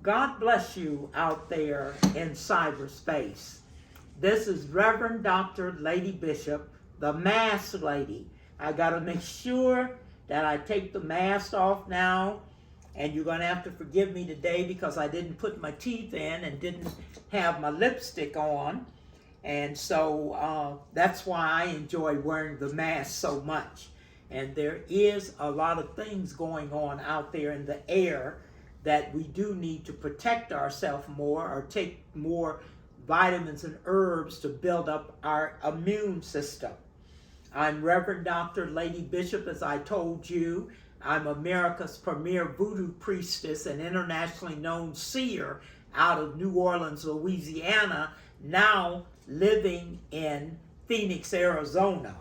God bless you out there in cyberspace. This is Reverend Dr. Lady Bishop, the mask lady. I got to make sure that I take the mask off now, and you're going to have to forgive me today because I didn't put my teeth in and didn't have my lipstick on. And so that's why I enjoy wearing the mask so much. And there is a lot of things going on out there in the air that we do need to protect ourselves more or take more vitamins and herbs to build up our immune system. I'm Reverend Dr. Lady Bishop, as I told you. I'm America's premier voodoo priestess and internationally known seer out of New Orleans, Louisiana, now living in Phoenix, Arizona.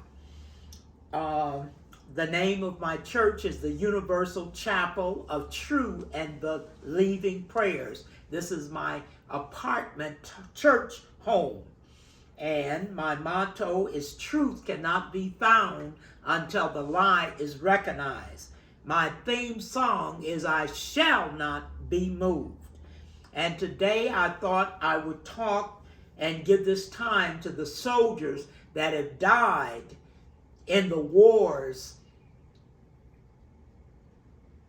The name of my church is the Universal Chapel of True and Believing Prayers. This is my apartment church home. And my motto is truth cannot be found until the lie is recognized. My theme song is I shall not be moved. And today I thought I would talk and give this time to the soldiers that have died in the wars.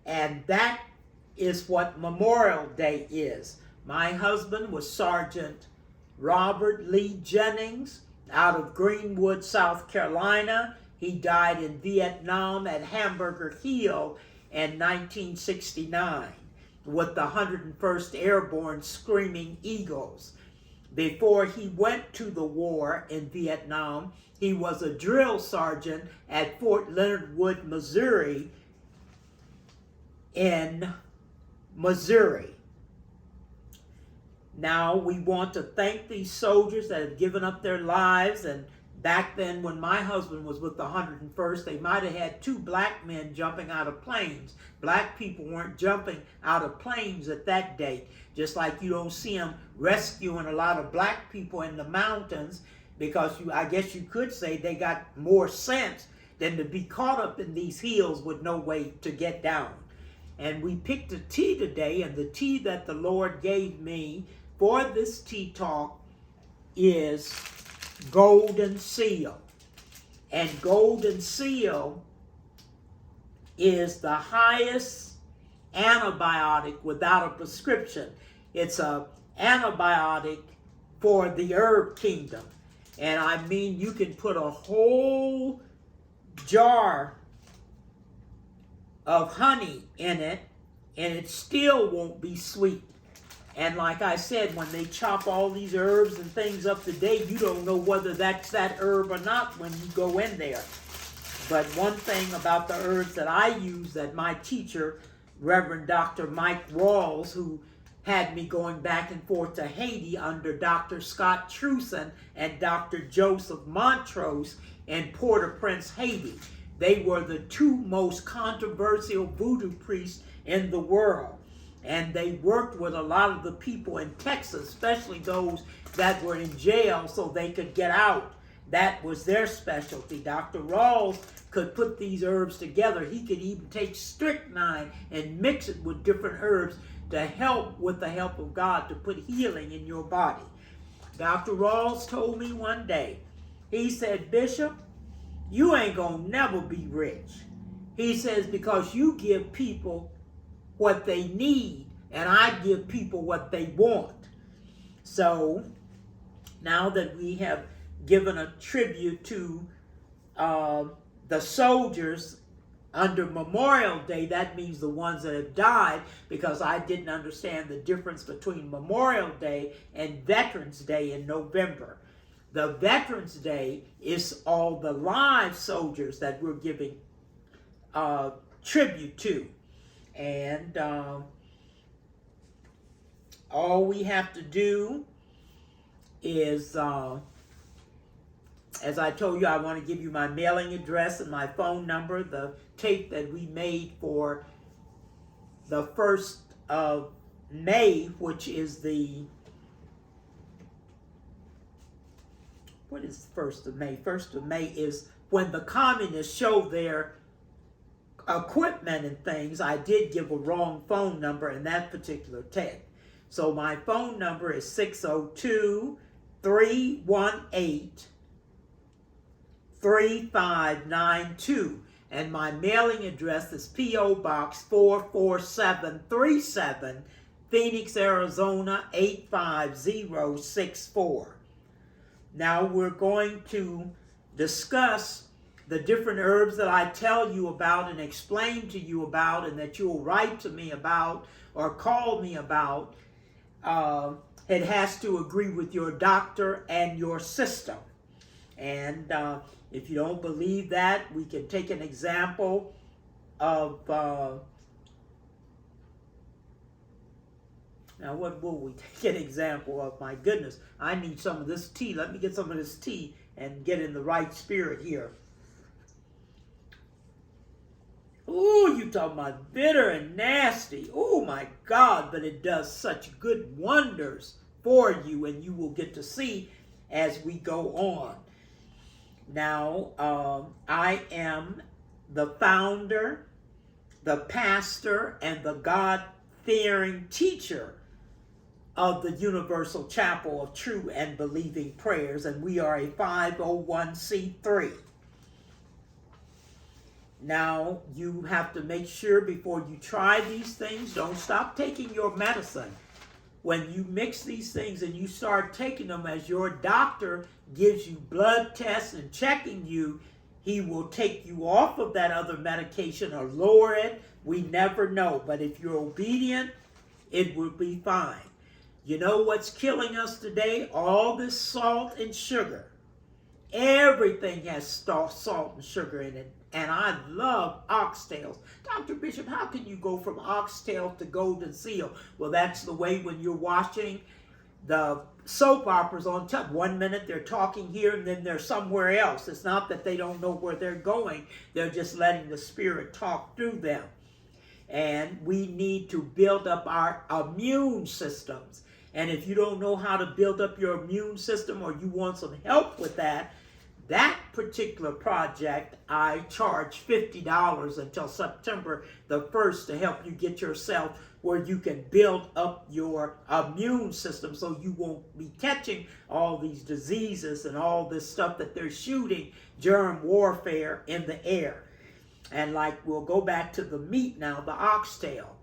And that is what Memorial Day is. My husband was Sergeant Robert Lee Jennings out of Greenwood, South Carolina. He died in Vietnam at Hamburger Hill in 1969 with the 101st Airborne Screaming Eagles. Before he went to the war in Vietnam, he was a drill sergeant at Fort Leonard Wood, Missouri, in Missouri. Now we want to thank these soldiers that have given up their lives. And back then when my husband was with the 101st, they might have had 2 black men jumping out of planes. Black people weren't jumping out of planes at that date. Just like you don't see them rescuing a lot of black people in the mountains, because I guess you could say they got more sense than to be caught up in these hills with no way to get down. And we picked a tea today, and the tea that the Lord gave me for this tea talk is Golden Seal. And Golden Seal is the highest antibiotic without a prescription. It's an antibiotic for the herb kingdom. And I mean, you can put a whole jar of honey in it, and it still won't be sweet. And like I said, when they chop all these herbs and things up today, you don't know whether that's that herb or not when you go in there. But one thing about the herbs that I use, that my teacher, Reverend Dr. Mike Rawls, who had me going back and forth to Haiti under Dr. Scott Truson and Dr. Joseph Montrose in Port-au-Prince, Haiti. They were the 2 most controversial voodoo priests in the world. And they worked with a lot of the people in Texas, especially those that were in jail so they could get out. That was their specialty. Dr. Rawls could put these herbs together. He could even take strychnine and mix it with different herbs to help, with the help of God, to put healing in your body. Dr. Rawls told me one day, he said, Bishop, you ain't gonna never be rich. He says, because you give people what they need, and I give people what they want. So now that we have given a tribute to the soldiers under Memorial Day, that means the ones that have died, because I didn't understand the difference between Memorial Day and Veterans Day in November. The Veterans Day is all the live soldiers that we're giving tribute to. And all we have to do is, as I told you, I want to give you my mailing address and my phone number. The tape that we made for the 1st of May, which is the, what is 1st of May? 1st of May is when the communists show their equipment and things. I did give a wrong phone number in that particular tape. So my phone number is 602-318-3592. And my mailing address is P.O. Box 44737, Phoenix, Arizona 85064. Now we're going to discuss the different herbs that I tell you about and explain to you about, and that you'll write to me about or call me about. It has to agree with your doctor and your system. And if you don't believe that, we can take an example of, now what will we take an example of? My goodness, I need some of this tea. Let me get some of this tea and get in the right spirit here. Ooh, you talking about bitter and nasty. Oh my God, but it does such good wonders for you, and you will get to see as we go on. Now, I am the founder, the pastor, and the God-fearing teacher of the Universal Chapel of True and Believing Prayers, and we are a 501c3. Now, you have to make sure before you try these things, don't stop taking your medicine. When you mix these things and you start taking them, as your doctor gives you blood tests and checking you, he will take you off of that other medication or lower it. We never know. But if you're obedient, it will be fine. You know what's killing us today? All this salt and sugar. Everything has salt and sugar in it. And I love oxtails. Dr. Bishop, how can you go from oxtail to golden seal? Well, that's the way when you're watching the soap operas on top. 1 minute they're talking here and then they're somewhere else. It's not that they don't know where they're going. They're just letting the Spirit talk through them. And we need to build up our immune systems. And if you don't know how to build up your immune system, or you want some help with that particular project, I charge $50 until September the 1st to help you get yourself where you can build up your immune system so you won't be catching all these diseases and all this stuff that they're shooting, germ warfare, in the air. And like, we'll go back to the meat now, the oxtail.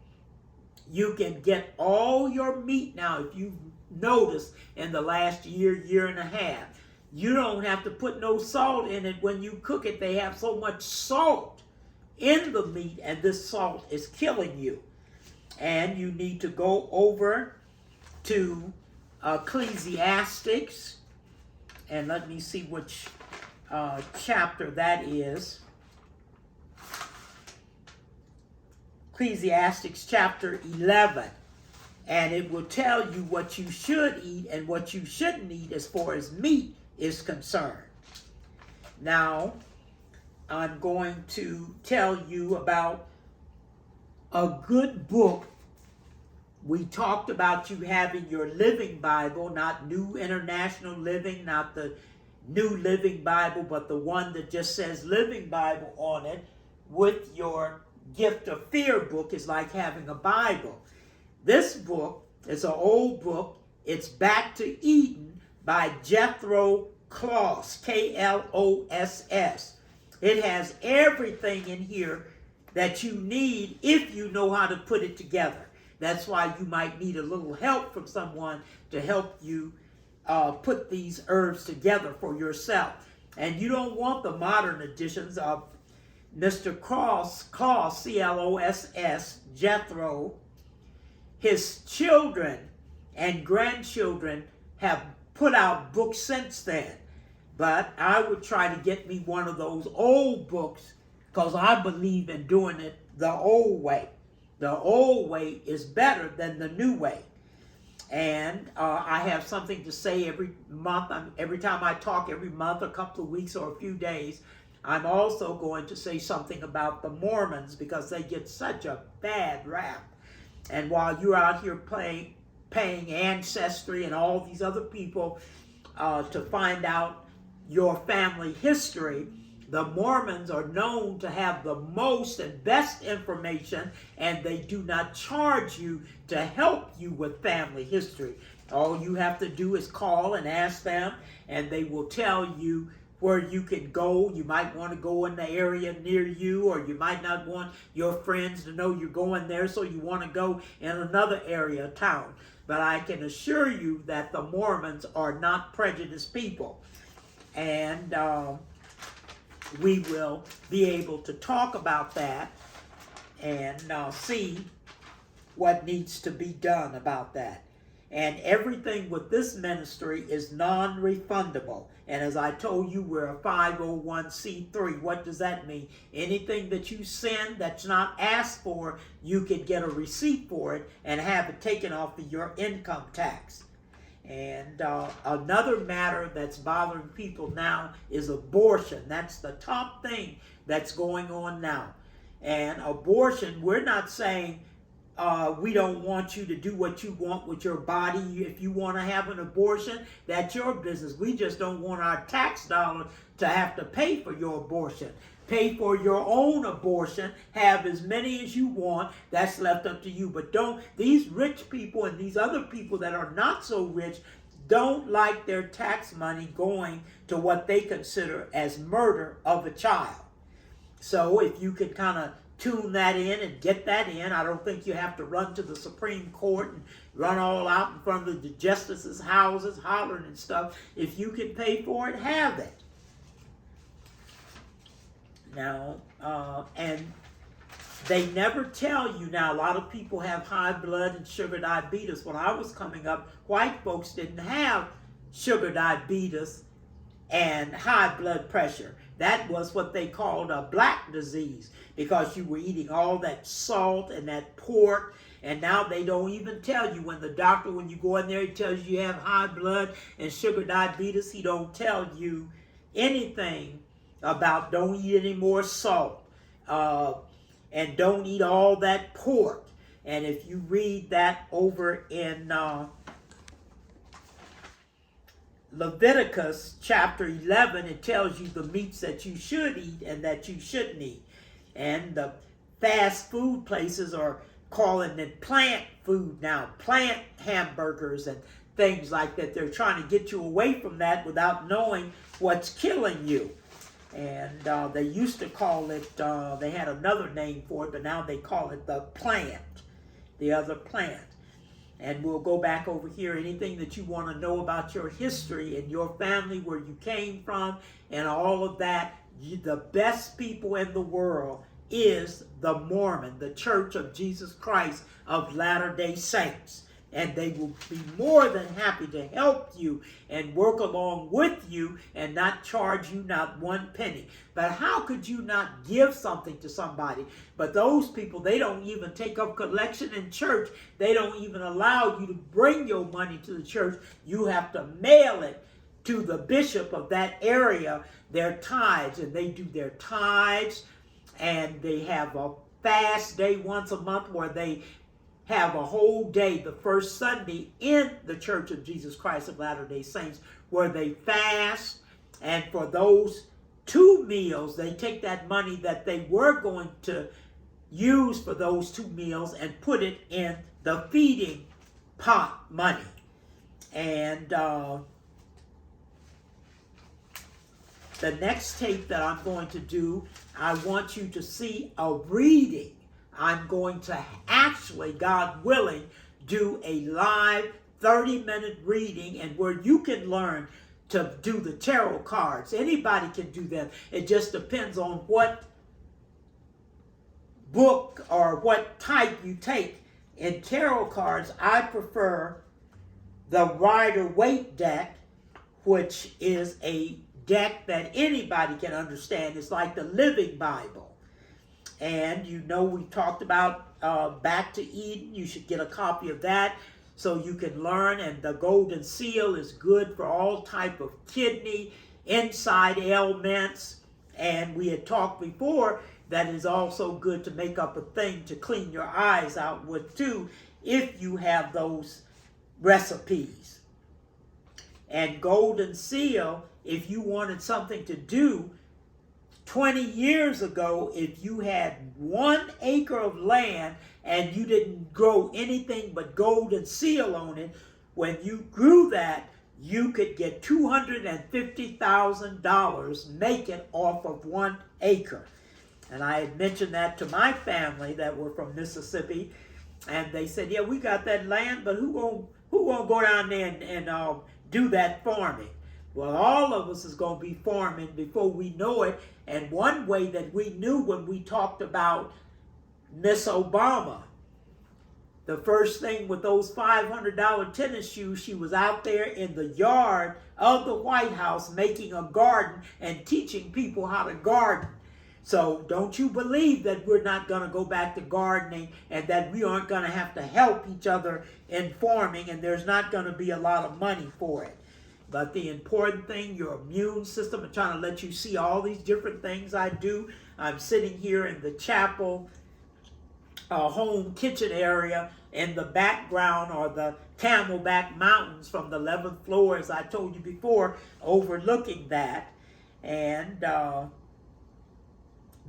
You can get all your meat now, if you've noticed in the last year and a half. You don't have to put no salt in it when you cook it. They have so much salt in the meat, and this salt is killing you. And you need to go over to Ecclesiastes, and let me see which chapter that is. Ecclesiastes chapter 11. And it will tell you what you should eat and what you shouldn't eat as far as meat is concerned. Now, I'm going to tell you about a good book. We talked about you having your Living Bible, not New International Living, not the New Living Bible, but the one that just says Living Bible on it, with your Gift of Fear book. Is like having a Bible. This book is an old book. It's Back to Eden by Jethro Kloss, Kloss. It has everything in here that you need if you know how to put it together. That's why you might need a little help from someone to help you put these herbs together for yourself. And you don't want the modern editions of Mr. Kloss, C-L-O-S-S, Jethro. His children and grandchildren have put out books since then. But I would try to get me one of those old books, because I believe in doing it the old way. The old way is better than the new way. And I have something to say every month. Every time I talk, every month, a couple of weeks, or a few days, I'm also going to say something about the Mormons, because they get such a bad rap. And while you're out here paying Ancestry and all these other people to find out your family history, The Mormons are known to have the most and best information, and they do not charge you to help you with family history. All you have to do is call and ask them, and they will tell you where you can go. You might want to go in the area near you, or you might not want your friends to know you're going there, so you want to go in another area of town. But I can assure you that the Mormons are not prejudiced people. And we will be able to talk about that and see what needs to be done about that. And everything with this ministry is non-refundable. And as I told you, we're a 501c3. What does that mean? Anything that you send that's not asked for, you can get a receipt for it and have it taken off of your income tax. And another matter that's bothering people now is abortion. That's the top thing that's going on now. And abortion, we're not saying we don't want you to do what you want with your body. If you want to have an abortion, that's your business. We just don't want our tax dollars to have to pay for your abortion. Pay for your own abortion. Have as many as you want. That's left up to you. But don't, these rich people and these other people that are not so rich don't like their tax money going to what they consider as murder of a child. So if you could kind of tune that in and get that in, I don't think you have to run to the Supreme Court and run all out in front of the justices' houses hollering and stuff. If you can pay for it, have it. Now, and they never tell you. Now, a lot of people have high blood and sugar diabetes. When I was coming up, white folks didn't have sugar diabetes and high blood pressure. That was what they called a black disease, because you were eating all that salt and that pork. And now they don't even tell you. When the doctor, when you go in there, he tells you have high blood and sugar diabetes. He don't tell you anything about don't eat any more salt and don't eat all that pork. And if you read that over in Leviticus chapter 11, it tells you the meats that you should eat and that you shouldn't eat. And the fast food places are calling it plant food now, plant hamburgers and things like that. They're trying to get you away from that without knowing what's killing you. And they used to call it, they had another name for it, but now they call it the plant, the other plant. And we'll go back over here. Anything that you want to know about your history and your family, where you came from, and all of that, the best people in the world is the Mormon, the Church of Jesus Christ of Latter-day Saints. And they will be more than happy to help you and work along with you and not charge you not one penny. But how could you not give something to somebody? But those people, they don't even take up collection in church. They don't even allow you to bring your money to the church. You have to mail it to the bishop of that area, their tithes. And they do their tithes, and they have a fast day once a month where they have a whole day, the first Sunday in the Church of Jesus Christ of Latter-day Saints, where they fast. And for those 2 meals, they take that money that they were going to use for those 2 meals and put it in the feeding pot money. And the next tape that I'm going to do, I want you to see a reading. I'm going to actually, God willing, do a live 30-minute reading, and where you can learn to do the tarot cards. Anybody can do them. It just depends on what book or what type you take. In tarot cards, I prefer the Rider-Waite deck, which is a deck that anybody can understand. It's like the Living Bible. And you know, we talked about Back to Eden. You should get a copy of that so you can learn. And the Golden Seal is good for all type of kidney, inside ailments. And we had talked before that is also good to make up a thing to clean your eyes out with too, if you have those recipes. And Golden Seal, if you wanted something to do 20 years ago, if you had 1 acre of land and you didn't grow anything but gold and seal on it, when you grew that, you could get $250,000 making off of 1 acre. And I had mentioned that to my family that were from Mississippi, and they said, yeah, we got that land, but who gonna go down there and do that farming? Well, all of us is going to be farming before we know it. And one way that we knew when we talked about Miss Obama, the first thing with those $500 tennis shoes, she was out there in the yard of the White House making a garden and teaching people how to garden. So don't you believe that we're not going to go back to gardening and that we aren't going to have to help each other in farming, and there's not going to be a lot of money for it. But the important thing, your immune system, I'm trying to let you see all these different things I do. I'm sitting here in the chapel, home kitchen area. In the background are the Camelback Mountains from the 11th floor, as I told you before, overlooking that. And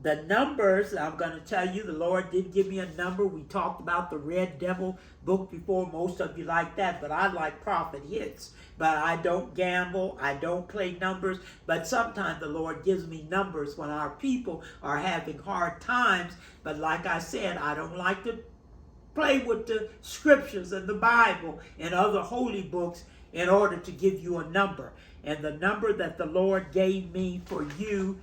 the numbers, I'm going to tell you, the Lord did give me a number. We talked about the Red Devil book before. Most of you like that, but I like profit hits. But I don't gamble. I don't play numbers. But sometimes the Lord gives me numbers when our people are having hard times. But like I said, I don't like to play with the scriptures and the Bible and other holy books in order to give you a number. And the number that the Lord gave me for you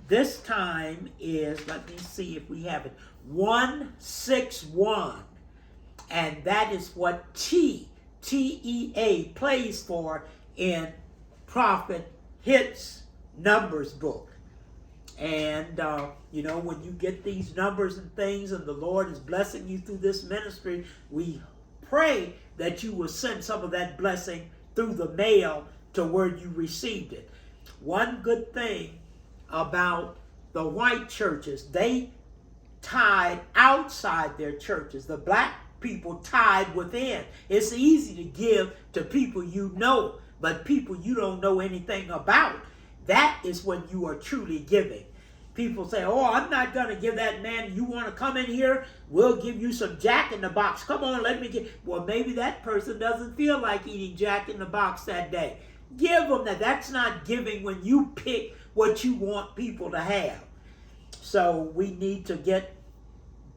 this time is, let me see if we have it, 161. And that is what T-E-A plays for in Prophet Hits Numbers book. And, you know, when you get these numbers and things and the Lord is blessing you through this ministry, we pray that you will send some of that blessing through the mail to where you received it. One good thing about the white churches, they tithe outside their churches. The black people tithe within. It's easy to give to people you know, but people you don't know anything about, that is when you are truly giving. People say, oh, I'm not going to give that man. You want to come in here? We'll give you some Jack in the Box. Come on, let me get. Well, maybe that person doesn't feel like eating Jack in the Box that day. Give them that. That's not giving when you pick what you want people to have. So we need to get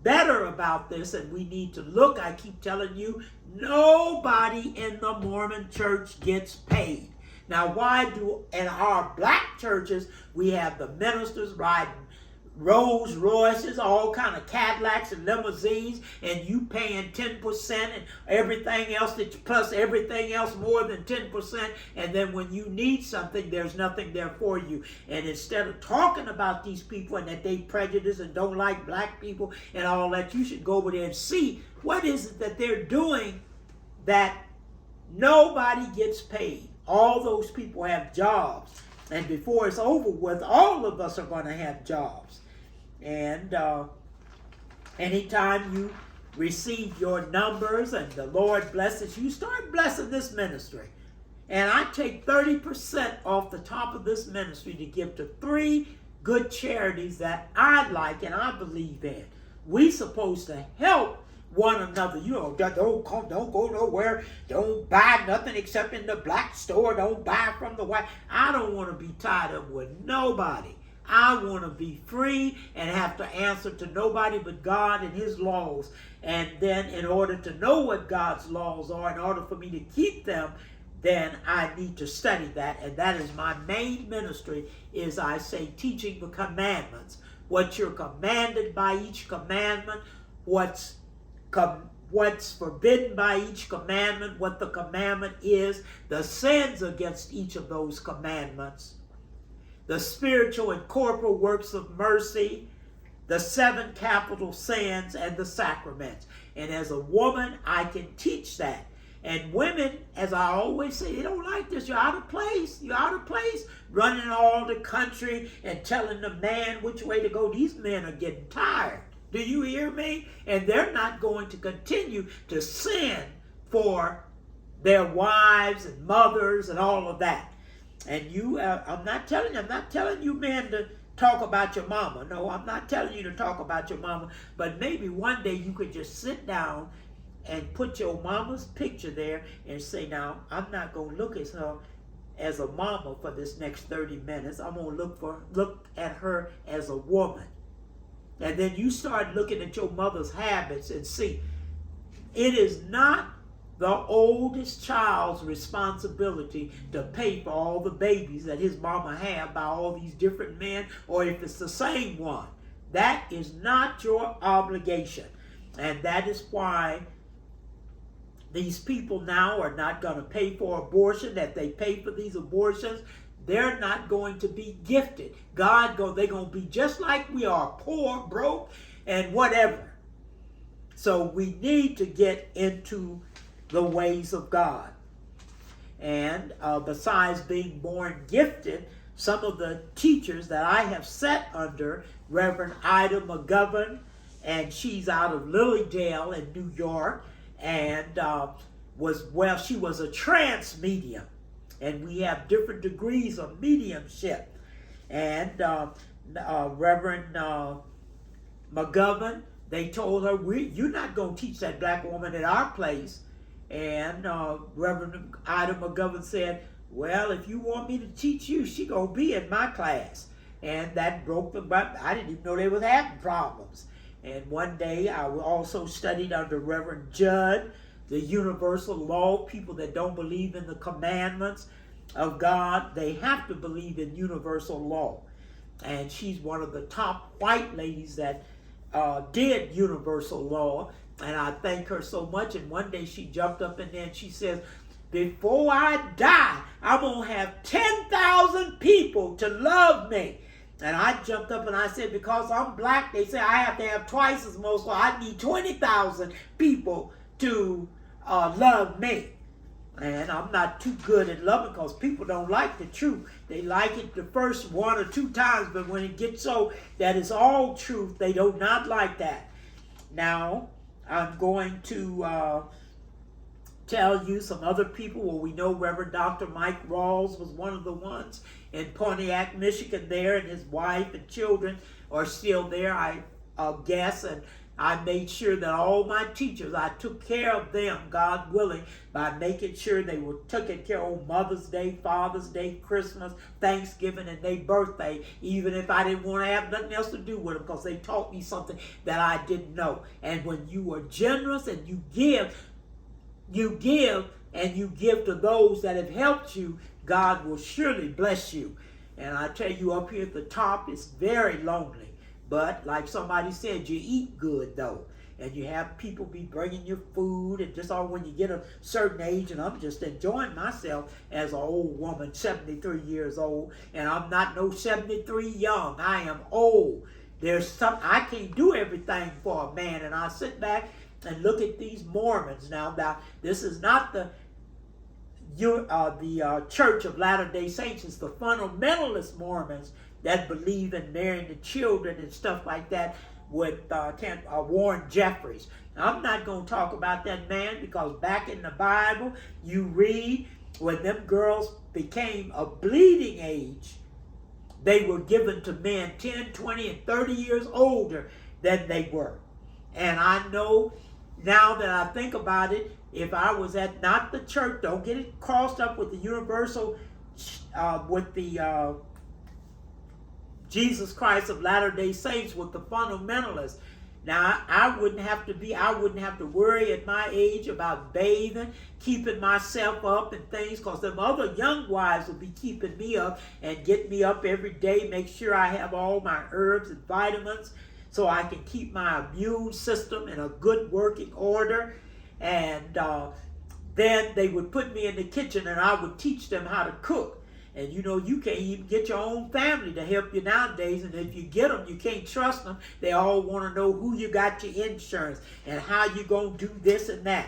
better about this, and we need to look. I keep telling you, nobody in the Mormon church gets paid. Now, why do in our black churches we have the ministers riding Rolls Royces, all kind of Cadillacs and limousines, and you paying 10% and everything else, plus everything else more than 10%, and then when you need something, there's nothing there for you. And instead of talking about these people and that they prejudice and don't like black people and all that, you should go over there and see what is it that they're doing that nobody gets paid. All those people have jobs, and before it's over with, all of us are going to have jobs. And anytime you receive your numbers and the Lord blesses you, start blessing this ministry. And I take 30% off the top of this ministry to give to 3 good charities that I like and I believe in. We're supposed to help one another. You know, don't go nowhere. Don't buy nothing except in the black store. Don't buy from the white. I don't want to be tied up with nobody. I want to be free and have to answer to nobody but God and his laws. And then in order to know what God's laws are, in order for me to keep them, then I need to study that. And that is my main ministry, is I say teaching the commandments. What you're commanded by each commandment, what's forbidden by each commandment, what the commandment is, the sins against each of those commandments, the spiritual and corporal works of mercy, the 7 capital sins, and the sacraments. And as a woman, I can teach that. And women, as I always say, they don't like this. You're out of place. You're out of place. Running all the country and telling the man which way to go. These men are getting tired. Do you hear me? And they're not going to continue to sin for their wives and mothers and all of that. And you, I'm not telling you men talk about your mama. No, I'm not telling you to talk about your mama, but maybe one day you could just sit down and put your mama's picture there and say, now, I'm not going to look at her as a mama for this next 30 minutes. I'm going to look at her as a woman. And then you start looking at your mother's habits and see, it is not the oldest child's responsibility to pay for all the babies that his mama had by all these different men, or if it's the same one. That is not your obligation. And that is why these people now are not going to pay for abortion. That they pay for these abortions, they're not going to be gifted. They're going to be just like we are, poor, broke, and whatever. So we need to get into the ways of God. And besides being born gifted, some of the teachers that I have sat under, Reverend Ida McGovern, and she's out of Lilydale in New York, and she was a trance medium. And we have different degrees of mediumship. And Reverend McGovern, they told her, you're not going to teach that black woman at our place. And Reverend Ida McGovern said, well, if you want me to teach you, she going to be in my class. And that broke the butt. I didn't even know they was having problems. And one day I also studied under Reverend Judd, the universal law. People that don't believe in the commandments of God, they have to believe in universal law. And she's one of the top white ladies that did universal law. And I thank her so much. And one day she jumped up and then she says, before I die, I'm going to have 10,000 people to love me. And I jumped up and I said, because I'm black, they say I have to have twice as much, so I need 20,000 people to love me. And I'm not too good at loving because people don't like the truth. They like it the first 1 or 2 times, but when it gets so that it's all truth, they do not like that. Now, I'm going to tell you some other people. Well, we know Reverend Dr. Mike Rawls was one of the ones in Pontiac, Michigan there, and his wife and children are still there, I guess. And I made sure that all my teachers, I took care of them, God willing, by making sure they were taken care of Mother's Day, Father's Day, Christmas, Thanksgiving, and their birthday, even if I didn't want to have nothing else to do with them, because they taught me something that I didn't know. And when you are generous and you give and you give to those that have helped you, God will surely bless you. And I tell you, up here at the top, it's very lonely. But like somebody said, you eat good though. And you have people be bringing you food, and just all when you get a certain age, and I'm just enjoying myself as an old woman, 73 years old. And I'm not no 73 young. I am old. I can't do everything for a man. And I sit back and look at these Mormons now. Now, this is not the Church of Latter-day Saints. It's the fundamentalist Mormons that believe in marrying the children and stuff like that with Warren Jeffries. Now, I'm not going to talk about that man, because back in the Bible, you read when them girls became a bleeding age, they were given to men 10, 20, and 30 years older than they were. And I know now that I think about it, if I was at not the church, don't get it crossed up with the universal, with the Jesus Christ of Latter-day Saints, with the fundamentalists. Now, I wouldn't have to worry at my age about bathing, keeping myself up and things, because them other young wives would be keeping me up and get me up every day, make sure I have all my herbs and vitamins so I can keep my immune system in a good working order. And then they would put me in the kitchen and I would teach them how to cook. And you know, you can't even get your own family to help you nowadays. And if you get them, you can't trust them. They all want to know who you got your insurance and how you going to do this and that.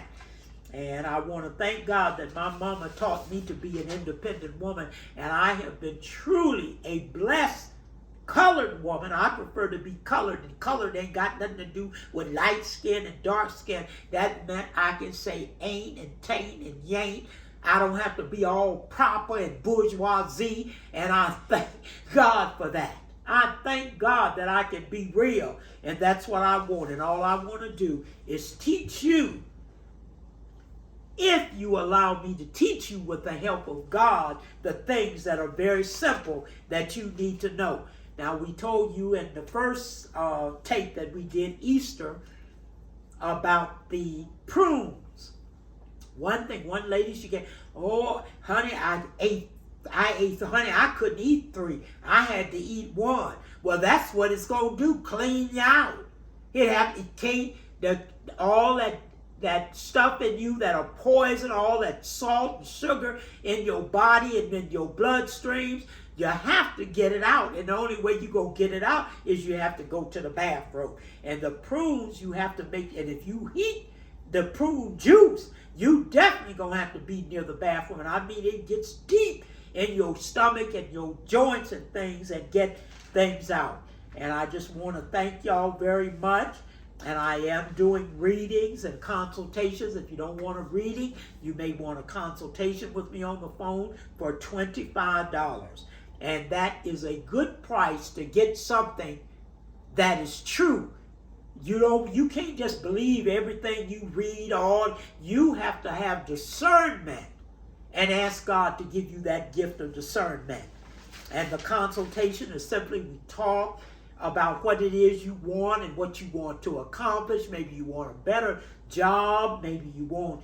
And I want to thank God that my mama taught me to be an independent woman. And I have been truly a blessed colored woman. I prefer to be colored, and colored ain't got nothing to do with light skin and dark skin. That meant I can say ain't and tain't and yain't. I don't have to be all proper and bourgeoisie, and I thank God for that. I thank God that I can be real. And that's what I want. And all I want to do is teach you, if you allow me to teach you with the help of God, the things that are very simple that you need to know. Now, we told you in the first tape that we did Easter about the prunes. One thing, one lady, she get, oh, honey, I ate, honey, I couldn't eat 3. I had to eat 1. Well, that's what it's going to do, clean you out. It can't, all that stuff in you that are poison, all that salt and sugar in your body and in your bloodstreams, you have to get it out. And the only way you go get it out is you have to go to the bathroom. And the prunes you have to make, and if you heat the prune juice, you definitely going to have to be near the bathroom. And I mean, it gets deep in your stomach and your joints and things and get things out. And I just want to thank y'all very much. And I am doing readings and consultations. If you don't want a reading, you may want a consultation with me on the phone for $25. And that is a good price to get something that is true. You can't just believe everything you read. You have to have discernment and ask God to give you that gift of discernment. And the consultation is simply we talk about what it is you want and what you want to accomplish. Maybe you want a better job. Maybe you want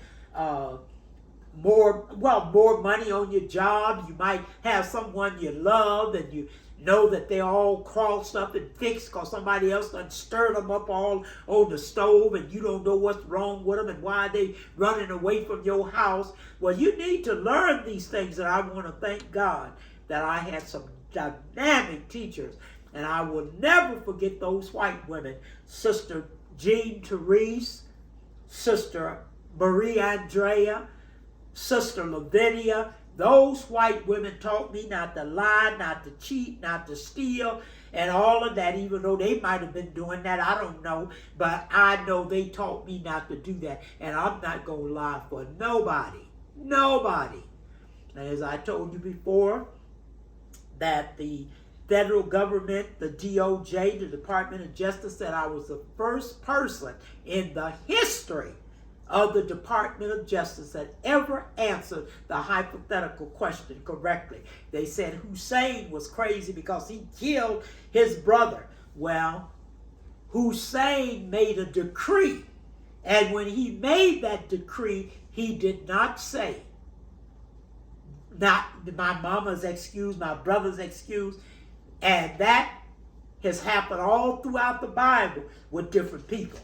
more money on your job. You might have someone you love and you know that they're all crossed up and fixed because somebody else done stirred them up all on the stove and you don't know what's wrong with them and why they running away from your house. Well, you need to learn these things, and I want to thank God that I had some dynamic teachers. And I will never forget those white women, Sister Jean Therese, Sister Marie Andrea, Sister Lavinia. Those white women taught me not to lie, not to cheat, not to steal, and all of that, even though they might have been doing that, I don't know. But I know they taught me not to do that. And I'm not going to lie for nobody. Nobody. And as I told you before, that the federal government, the DOJ, the Department of Justice, said I was the first person in the history of the Department of Justice that ever answered the hypothetical question correctly. They said Hussein was crazy because he killed his brother. Well, Hussein made a decree, and when he made that decree, he did not say, not my mama's excuse, my brother's excuse. And that has happened all throughout the Bible with different people.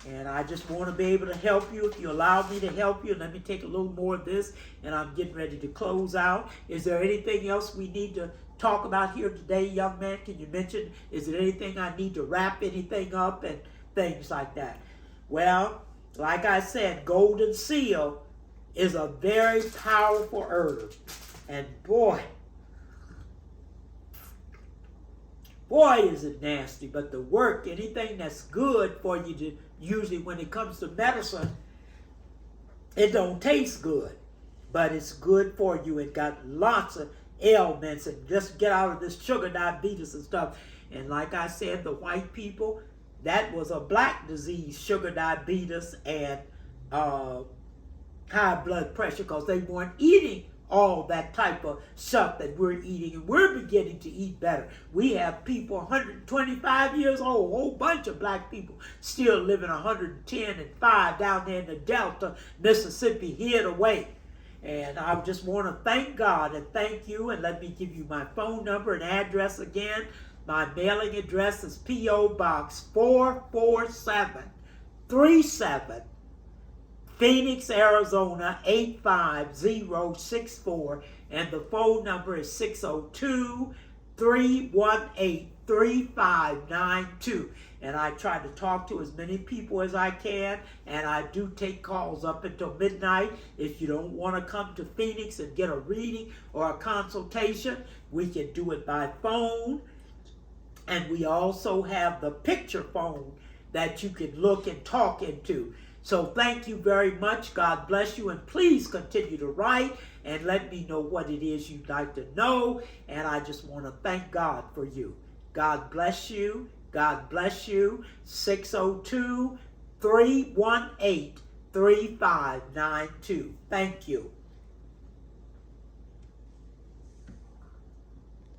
And I just want to be able to help you. If you allow me to help you, let me take a little more of this, and I'm getting ready to close out. Is there anything else we need to talk about here today, young man? Can you mention, is there anything I need to wrap anything up and things like that? Well, like I said, golden seal is a very powerful herb. And boy, is it nasty. But the work, anything that's good for you to, usually when it comes to medicine, it don't taste good. But it's good for you. It got lots of ailments and just get out of this sugar diabetes and stuff. And like I said, the white people, that was a black disease, sugar diabetes and high blood pressure, because they weren't eating all that type of stuff that we're eating, and we're beginning to eat better. We have people 125 years old, a whole bunch of black people still living 110 and 5 down there in the Delta, Mississippi, hid away. And I just want to thank God and thank you, and let me give you my phone number and address again. My mailing address is P.O. Box 44737, Phoenix, Arizona 85064, and the phone number is 602-318-3592. And I try to talk to as many people as I can, and I do take calls up until midnight. If you don't want to come to Phoenix and get a reading or a consultation, we can do it by phone. And we also have the picture phone that you can look and talk into. So thank you very much. God bless you. And please continue to write and let me know what it is you'd like to know. And I just want to thank God for you. God bless you. God bless you. 602-318-3592. Thank you.